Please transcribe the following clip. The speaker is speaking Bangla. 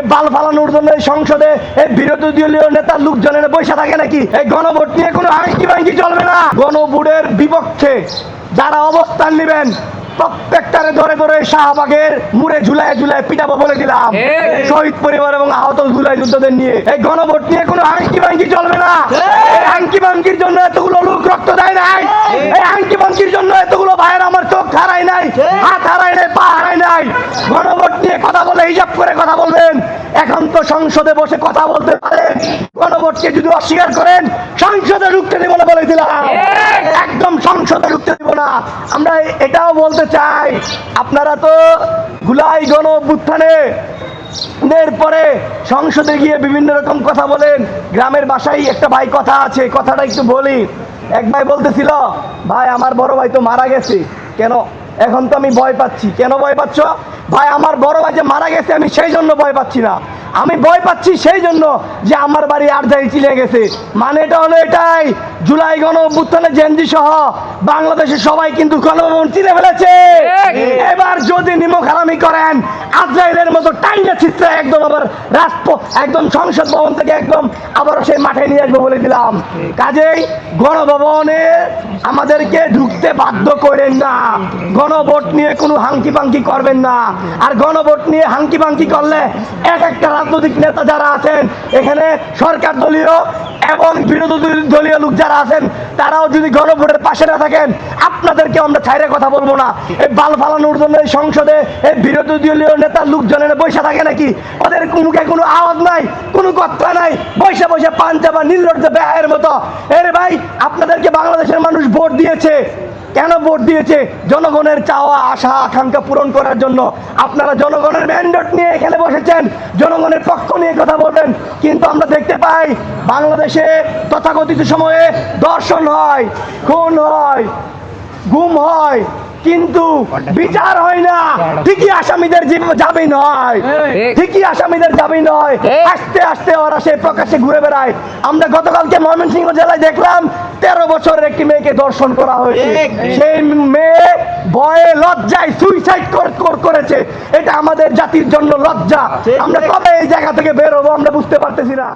এই বাল ফালানোর জন্য এই সংসদে এই বিরোধী দলীয় নেতার লোকজনের বৈশা থাকে নাকি? এই গণভোট নিয়ে কোনো আংকি ভাঙ্কি চলবে না। গণভোটের বিপক্ষে যারা অবস্থান নেবেন প্রত্যেকটারে ধরে ধরে শাহবাগের মুড়ে ঝুলায় ঝুলায় পিটাবো বলে দিলাম, শহীদ পরিবার এবং আহত জুলাই যোদ্ধাদের নিয়ে। এই গণভোট নিয়ে কোনো আংকি ভাঙ্কি চলবে না। এই আংকি ভাঙ্কির জন্য এতগুলো লোক রক্ত দেয় নাই, এই আংকি ভাঙ্কির জন্য এতগুলো ভাইয়ের আমার চোখ হারায় নাই, হাত হারায় নাই, পা হারায় নাই। গণভোট নিয়ে কথা বলে হিসাব করে কথা বলবেন। এখন তো সংসদে বসে কথা বলতে পারেন, গণভোটকে যদি অস্বীকার করেন সংসদে ঢুকতে দেব না বলে দিলাম, একদম সংসদে ঢুকতে দেব না। আমরা এটাও বলতে চাই, আপনারা তো জুলাই গণ অভ্যুত্থানে পরে সংসদে গিয়ে বিভিন্ন রকম কথা বলেন। গ্রামের বাসায় একটা ভাই কথা আছে, কথাটা একটু বলি। এক ভাই বলতেছিল, ভাই আমার বড় ভাই তো মারা গেছে, কেন এখন তো আমি ভয় পাচ্ছি। কেন ভয় পাচ্ছ? ভাই আমার বড় ভাই যে মারা গেছে আমি সেই জন্য ভয় পাচ্ছি না, আমি ভয় পাচ্ছি সেই জন্য যে আমার বাড়ি আর যাই চিনে গেছে। মানে এটা হলো এটাই, জুলাই গণ অভ্যুত্থানে জেনজি সহ বাংলাদেশের সবাই কিন্তু গণভবন চিনে ফেলেছে। এবার যদি নিমখারামি করেন আজরাইলের মতো টাইনা চিত্র একদম আবার একদম সংসদ ভবন থেকে একদম আবার সেই মাঠে নিয়ে আসবো বলে দিলাম। কাজেই গণভবনে আমাদেরকে ঢুকতে বাধ্য করেন না, গণভোট নিয়ে কোনো হাঙ্কি পাঙ্কি করবেন না। আর গণভোট নিয়ে হাঙ্কি পাঙ্কি করলে এক একটা রাজনৈতিক নেতা যারা আছেন এখানে, সরকার দলীয় এবং বিরোধী দলীয় লোক যারা আছেন, তারাও যদি গণভোটের পাশে না থাকেন আপনাদেরকে আমরা ছাইরে কথা বলবো না। এই বাল ফালানোর জন্য এই সংসদে এই বিরোধী দলীয় নেতার লোকজনের বৈশা থাকে নাকি? ওদের মুখে কোনো আওয়াজ নাই, কোনো কথা নাই, বৈশা বৈশা পাঞ্জাবা নির্লজ্জ বেহায়ের মতো। এরে ভাই, আপনাদেরকে বাংলাদেশের মানুষ ভোট দিয়েছে, কেন ভোট দিয়েছে? জনগণের চাওয়া আশা আকাঙ্ক্ষা পূরণ করার জন্য। আপনারা জনগণের ম্যান্ডেট নিয়ে এখানে বসেছেন, জনগণের পক্ষ নিয়ে কথা বলবেন, কিন্তু আমরা দেখতে পাই বাংলাদেশে তথাকথিত সময়ে ধর্ষণ হয়, খুন হয়, গুম হয়, কিন্তু বিচার হয় না। ঠিকই আসামিদের জামিন হয়, ঠিকই আসামিদের জামিন হয়, আস্তে আস্তে ওরা সেই প্রকাশ্যে ঘুরে বেড়ায়। আমরা গতকালকে ময়মনসিংহ জেলায় দেখলাম 13 বছরের একটি মেয়েকে ধর্ষণ করা হয়েছে। সেই মেয়ে ভয়ে লজ্জায় সুইসাইড করেছে। এটা আমাদের জাতির জন্য লজ্জা। আমরা কবে এই জায়গা থেকে বের হবো আমরা বুঝতে পারতেছি না।